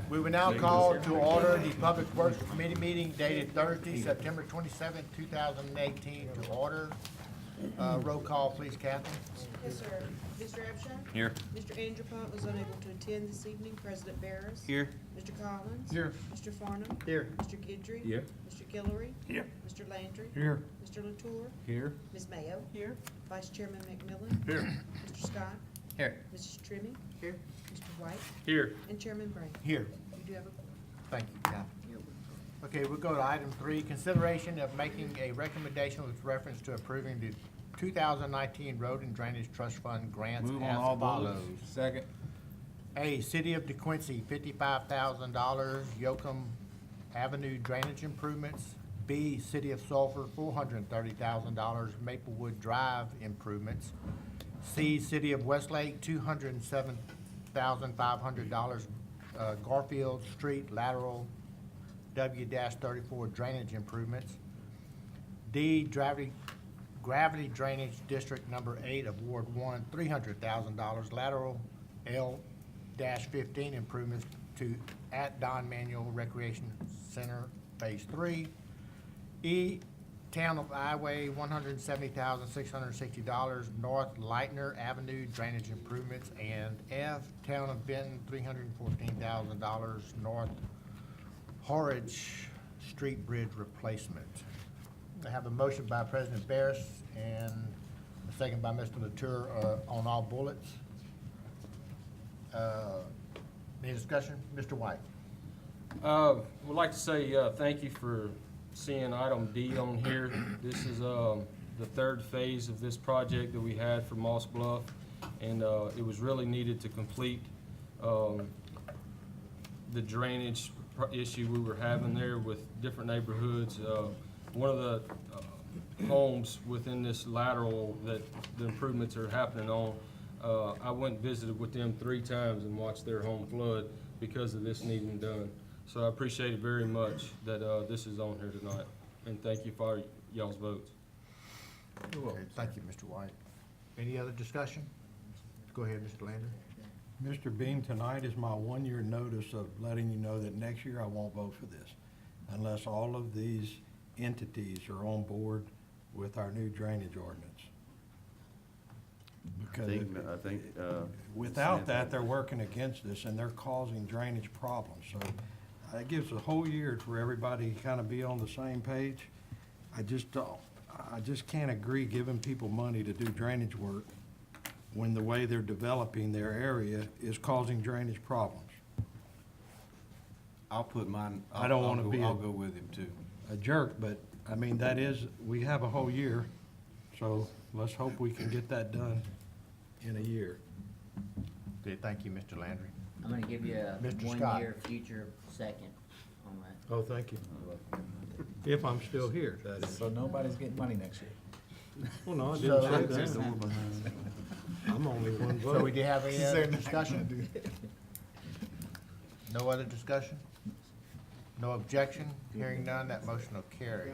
We will now call to order the Public Works Committee meeting dated Thursday, September 27, 2018 to order. Roll call, please, Kathy. Yes, sir. Mr. Abshire? Here. Mr. Andrew was unable to attend this evening. President Barris? Here. Mr. Collins? Here. Mr. Farnum? Here. Mr. Guidry? Here. Mr. Guillory? Here. Mr. Landry? Here. Mr. Latour? Here. Ms. Mayo? Here. Vice Chairman McMillan? Here. Mr. Scott? Here. Mrs. Trimmie? Here. Mr. White? Here. And Chairman Brand. Here. You do have a Thank you, Kathy. Okay, we'll go to item 3, consideration of making a recommendation with reference to approving the 2019 Road and Drainage Trust Fund grants Move on as all follows. bullets. Second. A, City of DeQuincy, $55,000, Yoakum Avenue drainage improvements. B, City of Sulphur, $430,000, Maplewood Drive improvements. C, City of Westlake, $207,500, Garfield Street lateral W-34 drainage improvements. D, Gravity Drainage District Number 8 of Ward 1, $300,000 lateral L-15 improvements to at Don Manuel Recreation Center Phase 3. E, Town of Highway, $170,660 North Lightner Avenue drainage improvements. And F, Town of Benton, $314,000 North Horridge Street Bridge replacement. I have a motion by President Barris and a second by Mr. Latour on all bullets. Any discussion? Mr. White. Would like to say thank you for seeing item D on here. This is the third phase of this project that we had for Moss Bluff, and it was really needed to complete the drainage issue we were having there with different neighborhoods. One of the homes within this lateral that the improvements are happening on, I went and visited with them 3 times and watched their home flood because of this needing done. So I appreciate it very much that this is on here tonight, and thank you for y'all's votes. Okay, thank you, Mr. White. Any other discussion? Go ahead, Mr. Landry. Mr. Beam, tonight is my 1-year notice of letting you know that next year I won't vote for this unless all of these entities are on board with our new drainage ordinance. Because I think, without that, they're working against us and they're causing drainage problems. So that gives a whole year for everybody to kind of be on the same page. I just can't agree giving people money to do drainage work when the way they're developing their area is causing drainage problems. I'll put mine, I don't wanna be I'll go with him too. A jerk, but I mean, we have a whole year, so let's hope we can get that done in a year. Okay, thank you, Mr. Landry. I'm gonna give you a Mr. Scott. 1-year future second on that. Oh, thank you. If I'm still here, that is. So nobody's getting money next year? Well, no, I So- didn't say that. I'm only one So we vote. do have any other discussion? No other discussion? No objection? Hearing none, that motion will carry.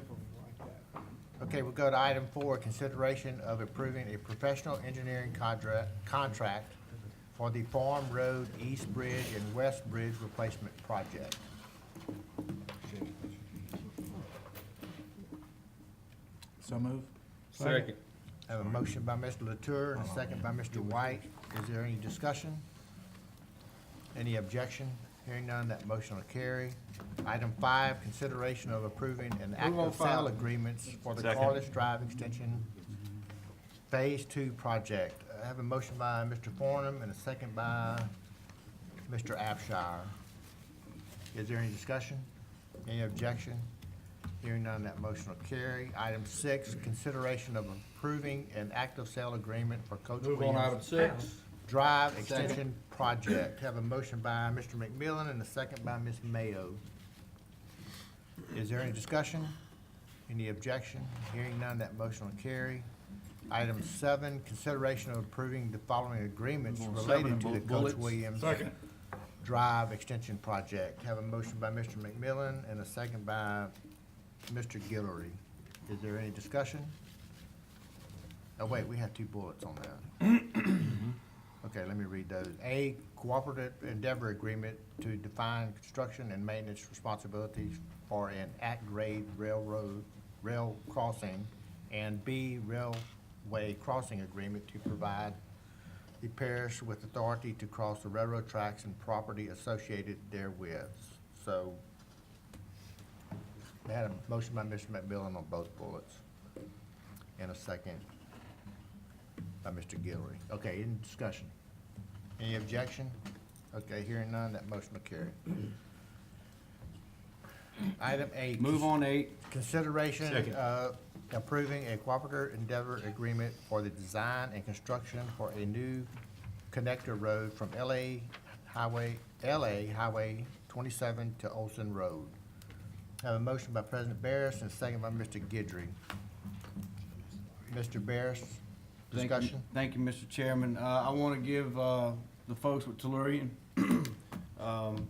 Okay, we'll go to item 4, consideration of approving a professional engineering contract for the Farm Road East Bridge and West Bridge replacement project. So move. Second. I have a motion by Mr. Latour and a second by Mr. White. Is there any discussion? Any objection? Hearing none, that motion will carry. Item 5, consideration of approving an active sale agreements for the Carlos Drive Extension Phase 2 project. I have a motion by Mr. Farnum and a second by Mr. Abshire. Is there any discussion? Any objection? Hearing none, that motion will carry. Item 6, consideration of approving an active sale agreement for Coach Williams 6. Drive Extension Project. Have a motion by Mr. McMillan and a second by Ms. Mayo. Is there any discussion? Any objection? Hearing none, that motion will carry. Item 7, consideration of approving the following agreements related to the Coach Williams Drive Extension Project. Have a motion by Mr. McMillan and a second by Mr. Guillory. Is there any discussion? Oh, wait, we have 2 bullets on that. Okay, let me read those. A, cooperative endeavor agreement to define construction and maintenance responsibilities for an at-grade rail crossing, and B, railway crossing agreement to provide the parish with authority to cross the railroad tracks and property associated therewith. So, they had a motion by Mr. McMillan on both bullets, and a second by Mr. Guillory. Okay, any discussion? Any objection? Okay, hearing none, that motion will carry. Item 8. Move on to 8. Consideration Second. of approving a cooperative endeavor agreement for the design and construction for a new connector road from LA Highway 27 to Olson Road. Have a motion by President Barris and a second by Mr. Guidry. Mr. Barris, discussion? Thank you, Mr. Chairman. I want to give the folks with Tellurian an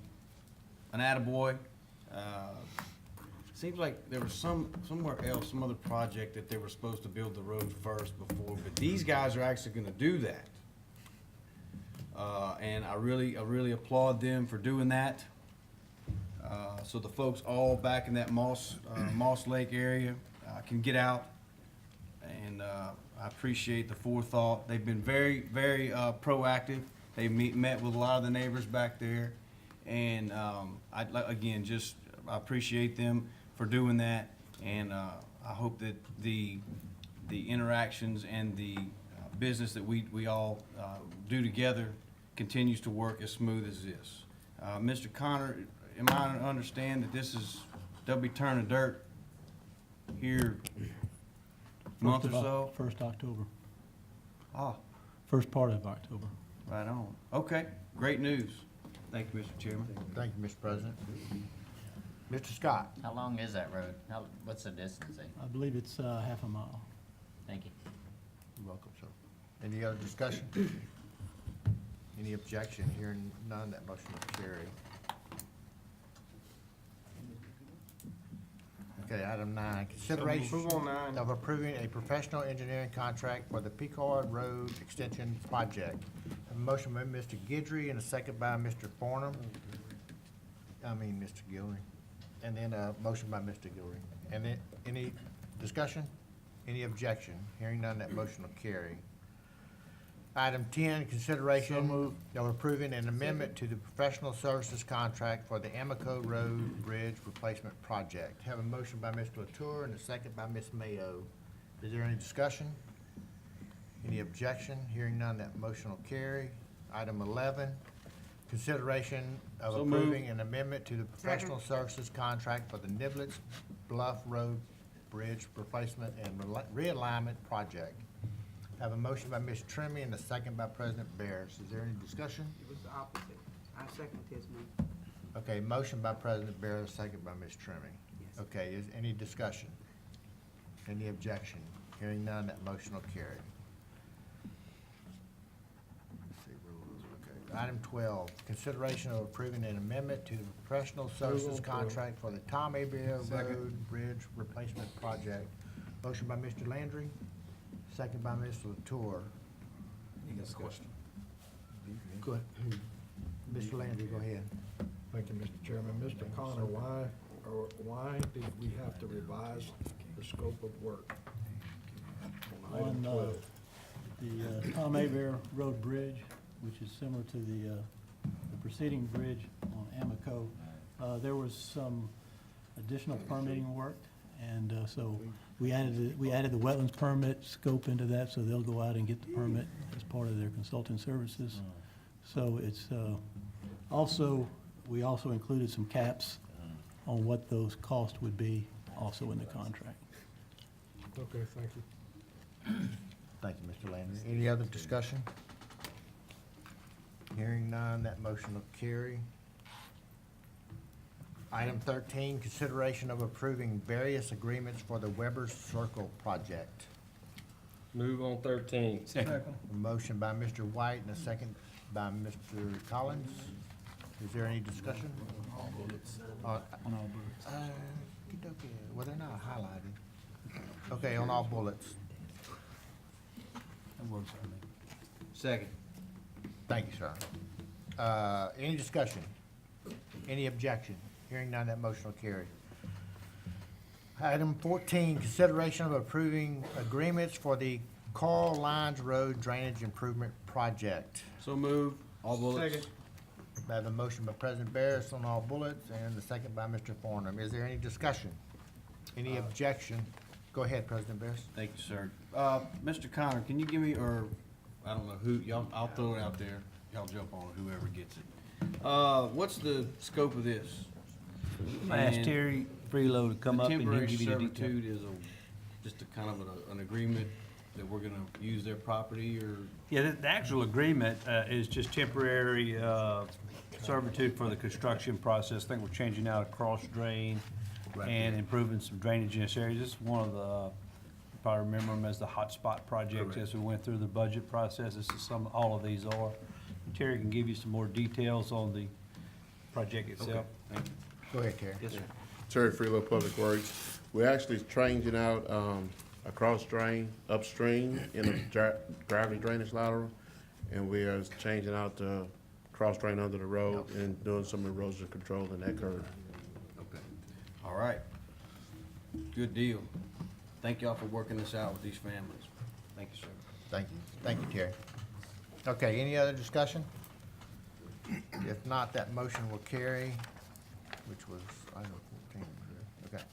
attaboy. Seems like there was somewhere else, some other project that they were supposed to build the road first before, but these guys are actually going to do that. And I really applaud them for doing that. So the folks all back in that Moss Lake area can get out. And I appreciate the forethought. They've been very, very proactive. They met with a lot of the neighbors back there. And I appreciate them for doing that. And I hope that the interactions and the business that we all do together continues to work as smooth as this. Mr. Connor, am I to understand that they'll be turning dirt here month or so? First October, Ah, first part of October. right on. Okay, great news. Thank you, Mr. Chairman. Thank you, Mr. President. Mr. Scott? How long is that road? What's the distance? I believe it's half a mile. Thank you. You're welcome, sir. Any other discussion? Any objection? Hearing none, that motion will carry. Okay, item 9, consideration Move on 9. of approving a professional engineering contract for the Picard Road Extension Project. A motion by Mr. Guidry and a second by Mr. Mr. Guillory. And then a motion by Mr. Guillory. And then, any discussion? Any objection? Hearing none, that motion will carry. Item 10, consideration of approving an amendment to the professional services contract for the Amico Road Bridge Replacement Project. Have a motion by Mr. Latour and a second by Ms. Mayo. Is there any discussion? Any objection? Hearing none, that motion will carry. Item 11, consideration of So moved. approving an amendment to the professional services contract for the Niblets Bluff Road Bridge Replacement and Realignment Project. Have a motion by Ms. Trimmy and a second by President Barris. Is there any discussion? It was the opposite. I second his move. Okay, motion by President Barris, second by Ms. Trimmy. Yes. Okay, is any discussion? Any objection? Hearing none, that motion will carry. Let's see, where was it? Okay. Item 12, consideration of approving an amendment to the professional services contract for the Tom A. Bear Road Bridge Replacement Project. Motion by Mr. Landry, second by Mr. Latour. Any discussion? Go ahead. Mr. Landry, go ahead. Thank you, Mr. Chairman. Mr. Connor, why did we have to revise the scope of work? On item On 12? the Tom Abear Road Bridge, which is similar to the preceding bridge on Amico, there was some additional permitting work, and so we added the wetlands permit scope into that, so they'll go out and get the permit as part of their consulting services. So it's we also included some caps on what those costs would be also in the contract. Okay, thank you. Thank you, Mr. Landry. Any other discussion? Hearing none, that motion will carry. Item 13, consideration of approving various agreements for the Weber's Circle project. Move on 13. A motion by Mr. White and a second by Mr. Collins. Is there any discussion? On all bullets. Well, they're not highlighted. Okay, on all bullets. That works for me. Second. Thank you, sir. Any discussion? Any objection? Hearing none, that motion will carry. Item 14, consideration of approving agreements for the Carl Lines Road Drainage Improvement Project. So move, all bullets. Second. I have a motion by President Barris on all bullets and the second by Mr. Farnum. Is there any discussion? Any objection? Go ahead, President Barris. Thank you, sir. Mr. Connor, can you give me, or, I don't know who, y'all, I'll throw it out there. Y'all jump on it, whoever gets it. What's the scope of this? I asked And Terry Freelow to come the up and he'll temporary give you the detail. servitude is just a kind of an agreement that we're gonna use their property, or? Yeah, the actual agreement is just temporary servitude for the construction process. I think we're changing out a cross drain and improving some drainage in this area. This is one of the, if I remember them as the hotspot projects as we went through the budget process. This is all of these are. Terry can give you some more details on the project itself. Thank you. Go ahead, Terry. Yes, sir. Terry Freelow, Public Works. We're actually changing out a cross drain upstream in a gravity drainage lateral, and we are changing out the cross drain under the road and doing some erosion control in that curve. Okay. All right. Good deal. Thank y'all for working this out with these families. Thank you, sir. Thank you. Thank you, Terry. Okay, any other discussion? If not, that motion will carry, which was item 14. Okay.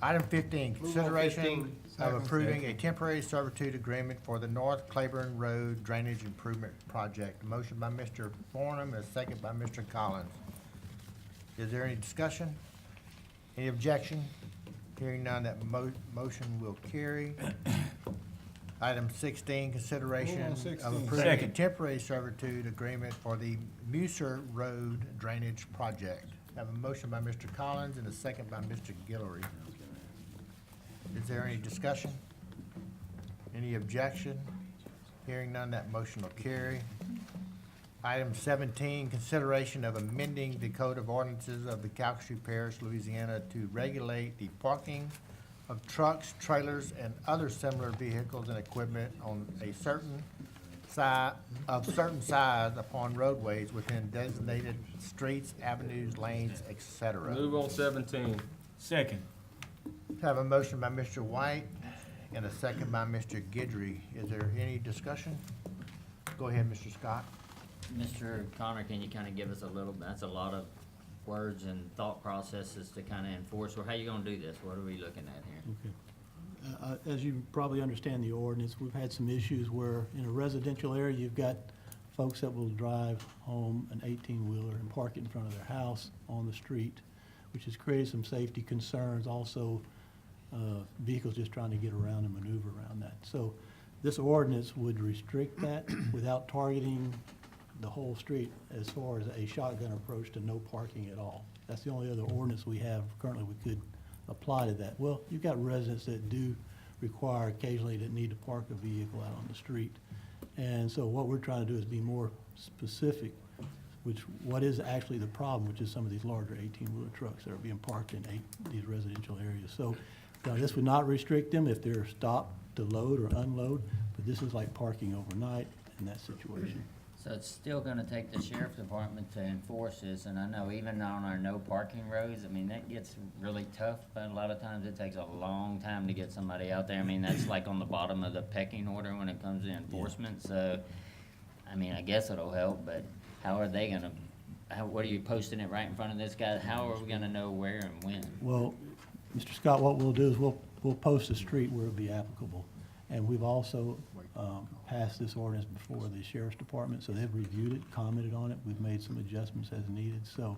Item 15, consideration of approving a temporary servitude agreement for the North Claiborne Road Drainage Improvement Project. A motion by Mr. Farnum and a second by Mr. Collins. Is there any discussion? Any objection? Hearing none, that motion will carry. Item 16, consideration of approving a temporary servitude agreement for the Musser Road Drainage Project. I have a motion by Mr. Collins and a second by Mr. Guillory. Is there any discussion? Any objection? Hearing none, that motion will carry. Item 17, consideration of amending the Code of Ordinances of the Calcasieu Parish, Louisiana to regulate the parking of trucks, trailers, and other similar vehicles and equipment on a certain size upon roadways within designated streets, avenues, lanes, etc. Move on 17. Second. Have a motion by Mr. White and a second by Mr. Guidry. Is there any discussion? Go ahead, Mr. Scott. Mr. Connor, can you kind of give us a little, that's a lot of words and thought processes to kind of enforce. Well, how you gonna do this? What are we looking at here? Okay. As you probably understand the ordinance, we've had some issues where in a residential area, you've got folks that will drive home an 18-wheeler and park it in front of their house on the street, which has created some safety concerns. Also, vehicles just trying to get around and maneuver around that. So this ordinance would restrict that without targeting the whole street as far as a shotgun approach to no parking at all. That's the only other ordinance we have currently we could apply to that. Well, you've got residents that do require occasionally that need to park a vehicle out on the street. And so what we're trying to do is be more specific, what is actually the problem, which is some of these larger 18-wheeler trucks that are being parked in these residential areas. So this would not restrict them if they're stopped to load or unload, but this is like parking overnight in that situation. So it's still gonna take the sheriff department to enforce this, and I know even on our no parking roads, I mean, that gets really tough, but a lot of times it takes a long time to get somebody out there. I mean, that's like on the bottom of the pecking order when it comes to enforcement, so, I mean, I guess it'll help, but how are they gonna, what are you posting it right in front of this guy? How are we gonna know where and when? Well, Mr. Scott, what we'll do is we'll post a street where it'll be applicable. And we've also passed this ordinance before the sheriff's department, so they've reviewed it, commented on it. We've made some adjustments as needed. So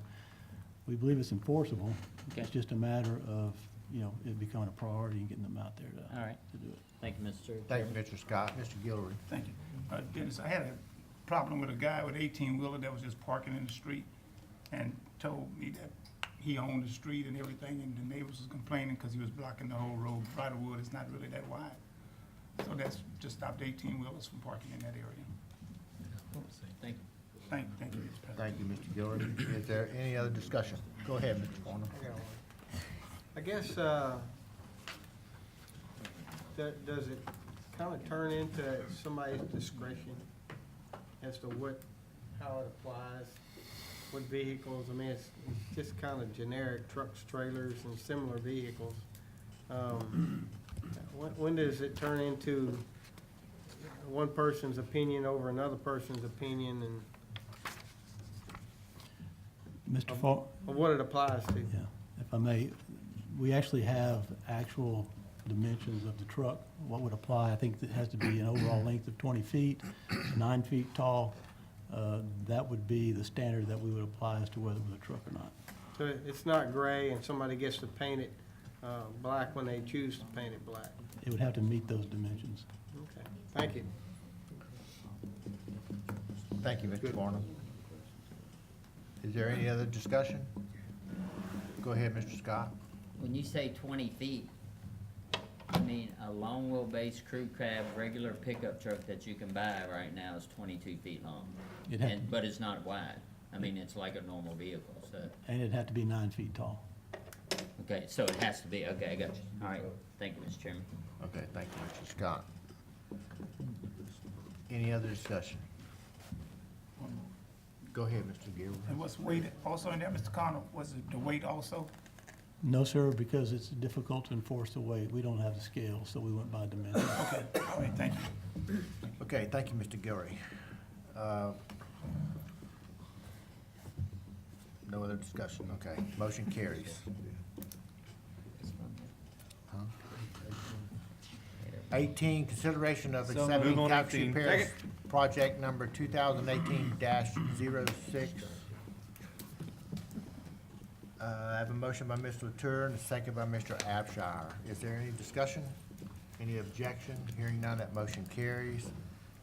we believe it's enforceable. Okay. It's just a matter of, it becoming a priority and getting them out there All right. to do it. Thank you, Mr. Thank Chairman. you, Mr. Scott. Mr. Guillory. Thank you. Dennis, I had a problem with a guy with 18-wheeler that was just parking in the street and told me that he owned the street and everything, and the neighbors was complaining because he was blocking the whole road. Bridlewood is not really that wide. So that's just stopped 18-wheelers from parking in that area. Thank you. Thank you, Mr. President. Thank you, Mr. Guillory. Is there any other discussion? Go ahead, Mr. Farnum. I guess, does it kind of turn into somebody's discretion as to how it applies, what vehicles, I mean, it's just kind of generic trucks, trailers, and similar vehicles. When does it turn into one person's opinion over another person's opinion and Mr. Fa, of what it applies to? yeah, if I may, we actually have actual dimensions of the truck, what would apply. I think it has to be an overall length of 20 feet, 9 feet tall. That would be the standard that we would apply as to whether it was a truck or not. So it's not gray and somebody gets to paint it black when they choose to paint it black? It would have to meet those dimensions. Okay, thank you. Thank you, Mr. Farnum. Is there any other discussion? Go ahead, Mr. Scott. When you say 20 feet, I mean, a long wheelbase crew cab regular pickup truck that you can buy right now is 22 feet long. It'd have to And, but it's not wide. I mean, it's like a normal vehicle, so, And it'd have to be 9 feet tall. okay, so it has to be, okay, I got you. All right, thank you, Mr. Chairman. Okay, thank you, Mr. Scott. Any other discussion? Go ahead, Mr. Gilbert. And what's weight also in there, Mr. Connor? Was it the weight also? No, sir, because it's difficult to enforce the weight. We don't have the scale, so we went by dimension. Okay, all right, thank you. Okay, thank you, Mr. Gilroy. No other discussion, okay. Motion carries. Huh? 18, consideration of So accepting move on tax 18. repairs project number 2018-06. I have a motion by Mr. Latour and a second by Mr. Abshire. Is there any discussion? Any objection? Hearing none, that motion carries.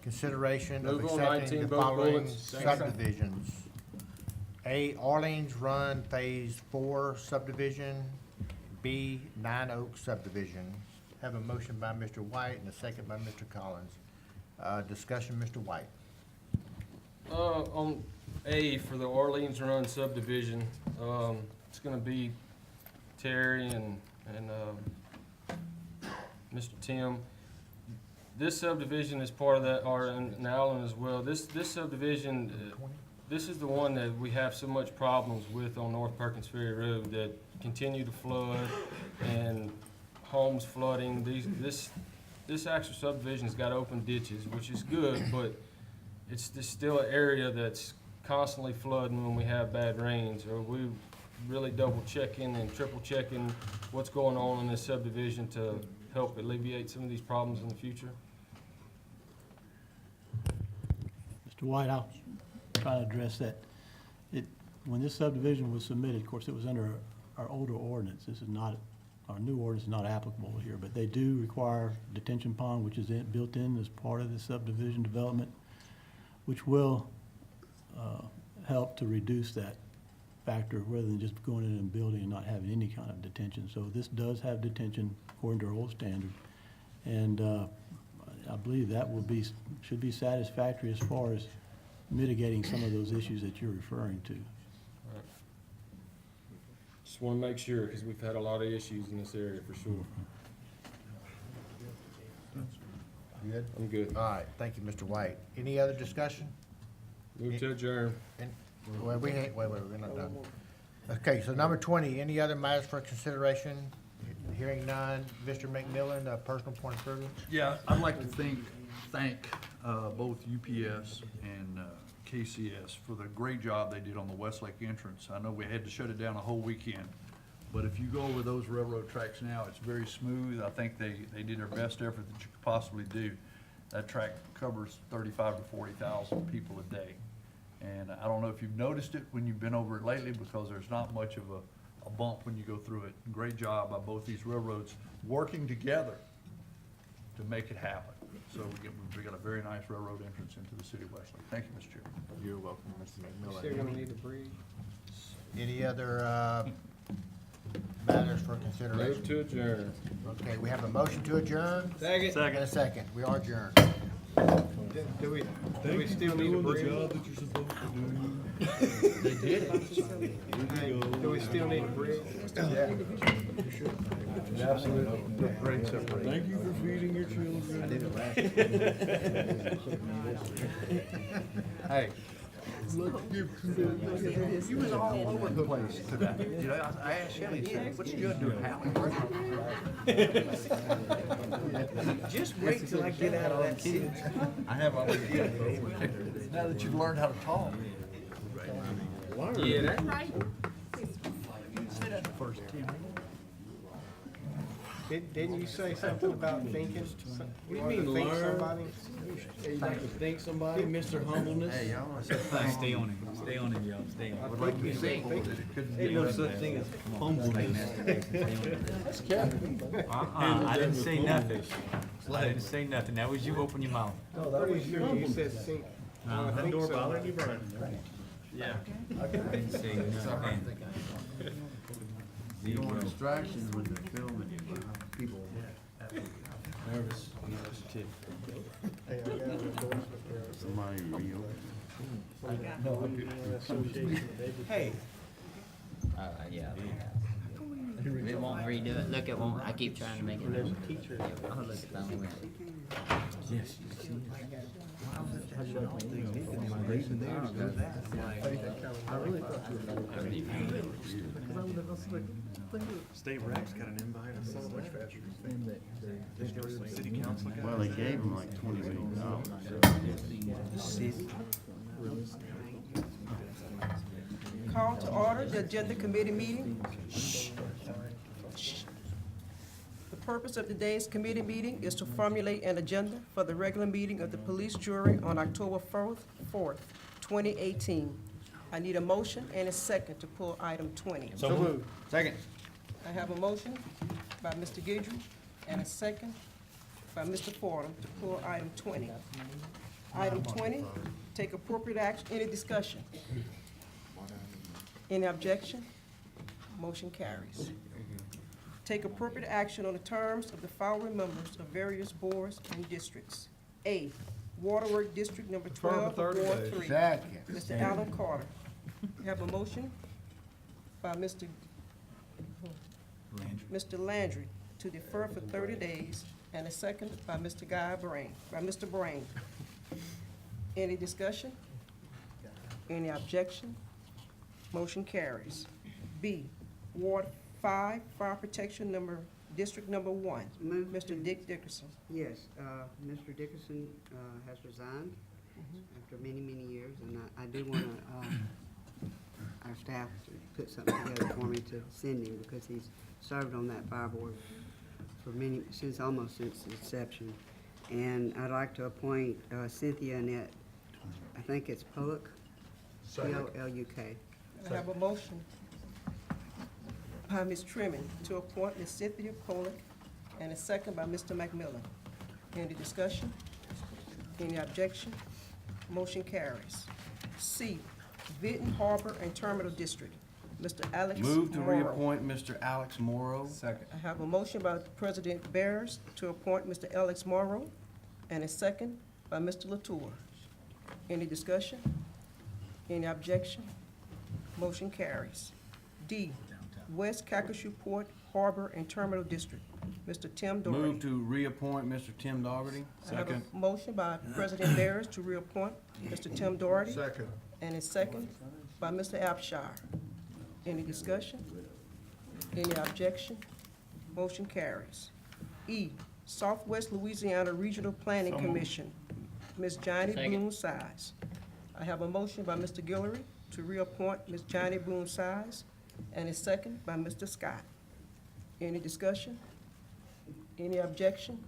Consideration of Move on accepting 19, the both following bullets. Second. subdivisions. A, Orleans Run Phase 4 subdivision. B, Nine Oaks subdivision. Have a motion by Mr. White and a second by Mr. Collins. Discussion, Mr. White. On A for the Orleans Run subdivision, it's gonna be Terry and Mr. Tim. This subdivision is part of that, and Alan as well. This subdivision, this is the one that we have so much problems with on North Perkins Ferry Road that continue to flood and homes flooding. This actual subdivision's got open ditches, which is good, but it's still an area that's constantly flooding when we have bad rains. Or we really double checking and triple checking what's going on in this subdivision to help alleviate some of these problems in the future. Mr. White, I'll try to address that. When this subdivision was submitted, of course, it was under our older ordinance. This is not, our new ordinance is not applicable here, but they do require detention pond, which is built in as part of the subdivision development, which will help to reduce that factor rather than just going in and building and not having any kind of detention. So this does have detention according to our old standard. And I believe that should be satisfactory as far as mitigating some of those issues that you're referring to. Just wanna make sure, because we've had a lot of issues in this area for sure. You good? I'm good. All right, thank you, Mr. White. Any other discussion? Move to adjourn. Well, we're not done. Okay, so number 20, any other matters for consideration? Hearing none. Mr. McMillan, personal point of privilege? Yeah, I'd like to thank both UPS and KCS for the great job they did on the Westlake entrance. I know we had to shut it down a whole weekend, but if you go over those railroad tracks now, it's very smooth. I think they did their best effort that you could possibly do. That track covers 35 to 40,000 people a day. And I don't know if you've noticed it when you've been over it lately, because there's not much of a bump when you go through it. Great job by both these railroads working together to make it happen. So we got a very nice railroad entrance into the city of Westlake. Thank you, Mr. Chairman. You're welcome, Mr. Still McMillan. gonna need a bridge? Any other matters for consideration? Move to adjourn. Okay, we have a motion to adjourn Second. and a second. We are adjourned. Do we still need a bridge? They did it. Do we still need a bridge? Absolutely. Great separation. Thank you for feeding your children. Hey, You was all over the place today. You know, I asked Shelley, said, what's Judd doing, Howard? Just wait till I get out of that seat. I have all the kids. Now that you've learned how to talk. Yeah, that's right. Say that the first 10. Didn't you say something about thinking? What do you mean, think learn? somebody? You like to think somebody, Mr. Humbleness? Hey, y'all, Stay on him, stay on him, y'all, stay on him. Would like to say that it couldn't be no done. such thing as humbleness. I didn't say nothing. I didn't say nothing. That was you open your mouth. Pretty sure you said think. That door bothering you, Brian? Yeah. I didn't say nothing. You don't want distractions when they're filming you, people nervous. Somebody real. Hey, Yeah. We won't redo it. Look, it won't. I keep trying to make it. there's a teacher. Oh, look at that one. Yes. State Rex got an invite. I saw much faster. City council guy. Well, they gave him like $20 million. Call to order the agenda committee meeting. The purpose of today's committee meeting is to formulate an agenda for the regular meeting of the police jury on October 4th, 2018. I need a motion and a second to pull item 20. So moved. Second. I have a motion by Mr. Guidry and a second by Mr. Fordham to pull item 20. Item 20, take appropriate action, any discussion? Any objection? Motion carries. Take appropriate action on the terms of the following members of various boards and districts. A, Waterwork District Number 12, Ward 3. Second. Mr. Alan Carter. We have a motion by Mr. Landry to defer for 30 days, and a second by Mr. Mr. Brain. Any discussion? Any objection? Motion carries. B, Ward 5, Fire Protection District Number 1. Move Mr. Dick Dickerson. Yes, Mr. Dickerson has resigned after many, many years, and I do want to, our staff to put something together for me to send him, because he's served on that fire board for almost since inception. And I'd like to appoint Cynthia Annette, I think it's Pollock, P-O-L-U-K. I have a motion by Ms. Trimmon to appoint Ms. Cynthia Pollock, and a second by Mr. McMillan. Any discussion? Any objection? Motion carries. C, Vinton Harbor and Terminal District, Mr. Alex Move to Morrow. reappoint Mr. Alex Morrow. Second. I have a motion by President Barris to appoint Mr. Alex Morrow, and a second by Mr. Latour. Any discussion? Any objection? Motion carries. D, West Calcasieu Harbor and Terminal District, Mr. Tim Doherty. Move to reappoint Mr. Tim Dougherty. I have a motion by President Barris to reappoint Mr. Tim Doherty. Second. And a second by Mr. Abshire. Any discussion? Any objection? Motion carries. E, Southwest Louisiana Regional Planning Commission, Ms. Johnny Second. Boone Size. I have a motion by Mr. Guillory to reappoint Ms. Johnny Boone Size, and a second by Mr. Scott. Any discussion? Any objection?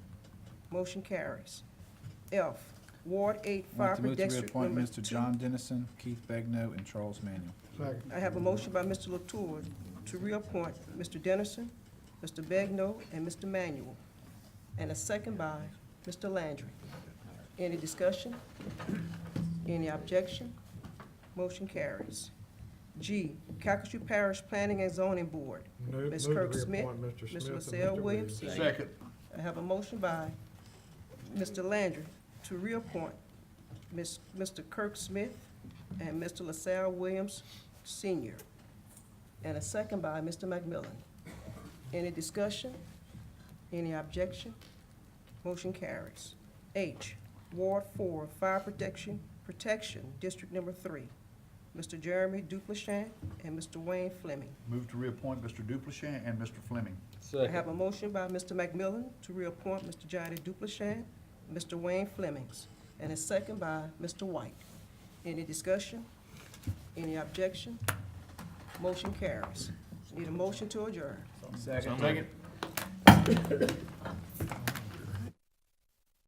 Motion carries. F, Ward 8 Fire Want to move to District reappoint Number Mr. 2. John Dennison, Keith Begnaud, and Charles Manuel. I have a motion by Mr. Latour to reappoint Mr. Dennison, Mr. Begnaud, and Mr. Manuel, and a second by Mr. Landry. Any discussion? Any objection? Motion carries. G, Calcasieu Parish Planning and Zoning Board, Ms. Kirk Smith, Mr. LaSalle Williams. Second. I have a motion by Mr. Landry to reappoint Mr. Kirk Smith and Mr. LaSalle Williams Sr., and a second by Mr. McMillan. Any discussion? Any objection? Motion carries. H, Ward 4, Fire Protection Protection, District Number 3, Mr. Jeremy Duplichamp and Mr. Wayne Fleming. Move to reappoint Mr. Duplichamp and Mr. Fleming. I have a motion by Mr. McMillan to reappoint Mr. Johnny Duplichamp, Mr. Wayne Flemings, and a second by Mr. White. Any discussion? Any objection? Motion carries. Need a motion to adjourn. Second.